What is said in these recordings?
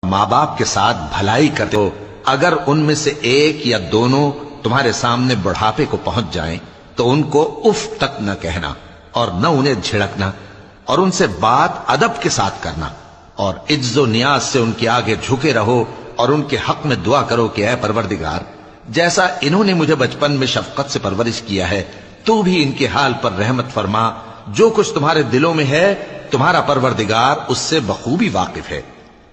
ماں باپ کے ساتھ بھلائی کرتے ہو، اگر ان میں سے ایک یا دونوں تمہارے سامنے بڑھاپے کو پہنچ جائیں تو ان کو اف تک نہ کہنا اور نہ انہیں جھڑکنا، اور ان سے بات ادب کے ساتھ کرنا، اور عجز و نیاز سے ان کے آگے جھکے رہو اور ان کے حق میں دعا کرو کہ اے پروردگار، جیسا انہوں نے مجھے بچپن میں شفقت سے پرورش کیا ہے تو بھی ان کے حال پر رحمت فرما، جو کچھ تمہارے دلوں میں ہے تمہارا پروردگار اس سے بخوبی واقف ہے،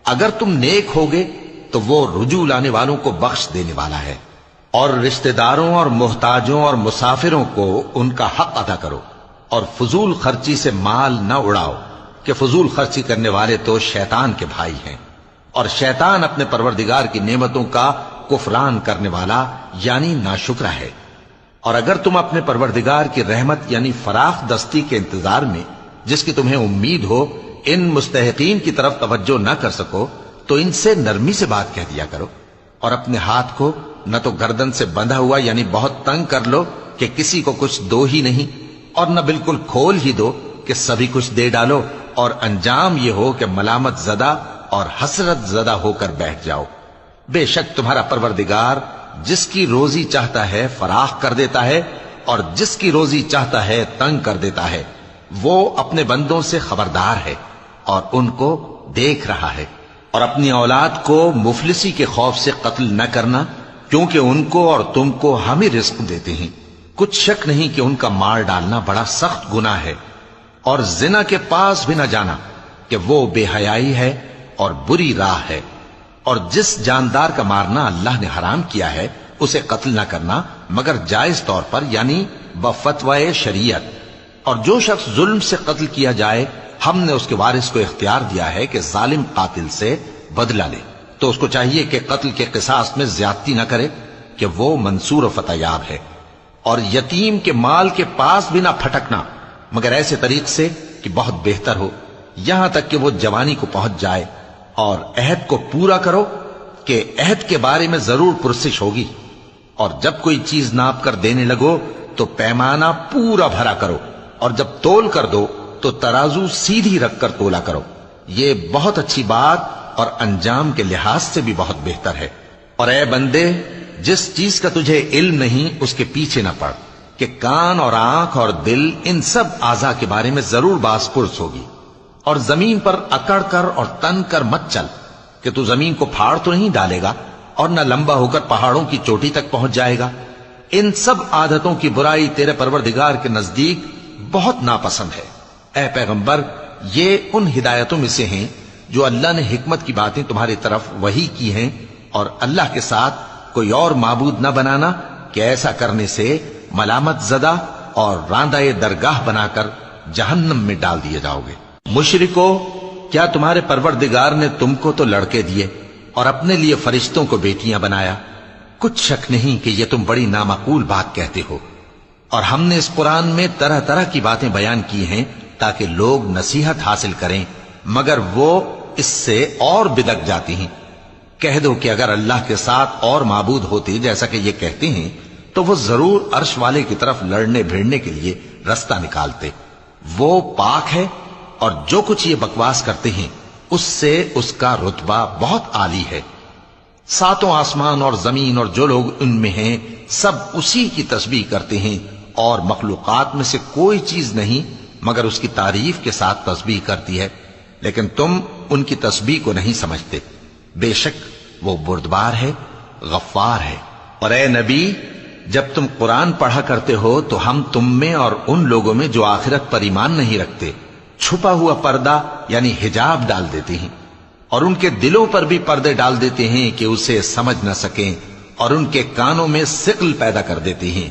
اگر تم نیک ہوگے تو وہ رجوع لانے والوں کو بخش دینے والا ہے۔ اور رشتہ داروں اور محتاجوں اور مسافروں کو ان کا حق ادا کرو، اور فضول خرچی سے مال نہ اڑاؤ کہ فضول خرچی کرنے والے تو شیطان کے بھائی ہیں، اور شیطان اپنے پروردگار کی نعمتوں کا کفران کرنے والا یعنی ناشکرا ہے۔ اور اگر تم اپنے پروردگار کی رحمت یعنی فراخ دستی کے انتظار میں جس کی تمہیں امید ہو ان مستحقین کی طرف توجہ نہ کر سکو تو ان سے نرمی سے بات کہہ دیا کرو، اور اپنے ہاتھ کو نہ تو گردن سے بندھا ہوا یعنی بہت تنگ کر لو کہ کسی کو کچھ دو ہی نہیں، اور نہ بالکل کھول ہی دو کہ سبھی کچھ دے ڈالو، اور انجام یہ ہو کہ ملامت زدہ اور حسرت زدہ ہو کر بیٹھ جاؤ۔ بے شک تمہارا پروردگار جس کی روزی چاہتا ہے فراخ کر دیتا ہے، اور جس کی روزی چاہتا ہے تنگ کر دیتا ہے، وہ اپنے بندوں سے خبردار ہے اور ان کو دیکھ رہا ہے۔ اور اپنی اولاد کو مفلسی کے خوف سے قتل نہ کرنا، کیونکہ ان کو اور تم کو ہم ہی رزق دیتے ہیں، کچھ شک نہیں کہ ان کا مار ڈالنا بڑا سخت گناہ ہے۔ اور زنا کے پاس بھی نہ جانا کہ وہ بے حیائی ہے اور بری راہ ہے۔ اور جس جاندار کا مارنا اللہ نے حرام کیا ہے اسے قتل نہ کرنا مگر جائز طور پر یعنی بفتوائے شریعت، اور جو شخص ظلم سے قتل کیا جائے ہم نے اس کے وارث کو اختیار دیا ہے کہ ظالم قاتل سے بدلہ لے، تو اس کو چاہیے کہ قتل کے قصاص میں زیادتی نہ کرے کہ وہ منصور و فتح یاب ہے۔ اور یتیم کے مال کے پاس بھی نہ پھٹکنا مگر ایسے طریق سے کہ بہت بہتر ہو، یہاں تک کہ وہ جوانی کو پہنچ جائے، اور عہد کو پورا کرو کہ عہد کے بارے میں ضرور پرسش ہوگی، اور جب کوئی چیز ناپ کر دینے لگو تو پیمانہ پورا بھرا کرو، اور جب تول کر دو تو ترازو سیدھی رکھ کر تولا کرو، یہ بہت اچھی بات اور انجام کے لحاظ سے بھی بہت بہتر ہے۔ اور اے بندے، جس چیز کا تجھے علم نہیں اس کے پیچھے نہ پڑ کہ کان اور آنکھ اور دل ان سب اعضاء کے بارے میں ضرور باز پرس ہوگی، اور زمین پر اکڑ کر اور تن کر مت چل کہ تو زمین کو پھاڑ تو نہیں ڈالے گا اور نہ لمبا ہو کر پہاڑوں کی چوٹی تک پہنچ جائے گا۔ ان سب عادتوں کی برائی تیرے پروردگار کے نزدیک بہت ناپسند ہے۔ اے پیغمبر، یہ ان ہدایتوں میں سے ہیں جو اللہ نے حکمت کی باتیں تمہاری طرف وحی کی ہیں، اور اللہ کے ساتھ کوئی اور معبود نہ بنانا کہ ایسا کرنے سے ملامت زدہ اور راندہ درگاہ بنا کر جہنم میں ڈال دیے جاؤ گے۔ مشرکو، کیا تمہارے پروردگار نے تم کو تو لڑکے دیے اور اپنے لیے فرشتوں کو بیٹیاں بنایا؟ کچھ شک نہیں کہ یہ تم بڑی نامعقول بات کہتے ہو، اور ہم نے اس قرآن میں طرح طرح کی باتیں بیان کی ہیں تاکہ لوگ نصیحت حاصل کریں، مگر وہ اس سے اور بدک جاتی ہیں۔ کہہ دو کہ اگر اللہ کے ساتھ اور معبود ہوتے جیسا کہ یہ کہتے ہیں تو وہ ضرور عرش والے کی طرف لڑنے بھیڑنے کے لیے رستہ نکالتے، وہ پاک ہے، اور جو کچھ یہ بکواس کرتے ہیں اس سے اس کا رتبہ بہت عالی ہے۔ ساتوں آسمان اور زمین اور جو لوگ ان میں ہیں سب اسی کی تسبیح کرتے ہیں، اور مخلوقات میں سے کوئی چیز نہیں مگر اس کی تعریف کے ساتھ تسبیح کرتی ہے، لیکن تم ان کی تسبیح کو نہیں سمجھتے۔ بے شک وہ بردبار ہے، غفار ہے۔ اور اے نبی، جب تم قرآن پڑھا کرتے ہو تو ہم تم میں اور ان لوگوں میں جو آخرت پر ایمان نہیں رکھتے چھپا ہوا پردہ یعنی حجاب ڈال دیتے ہیں، اور ان کے دلوں پر بھی پردے ڈال دیتے ہیں کہ اسے سمجھ نہ سکیں، اور ان کے کانوں میں ثقل پیدا کر دیتے ہیں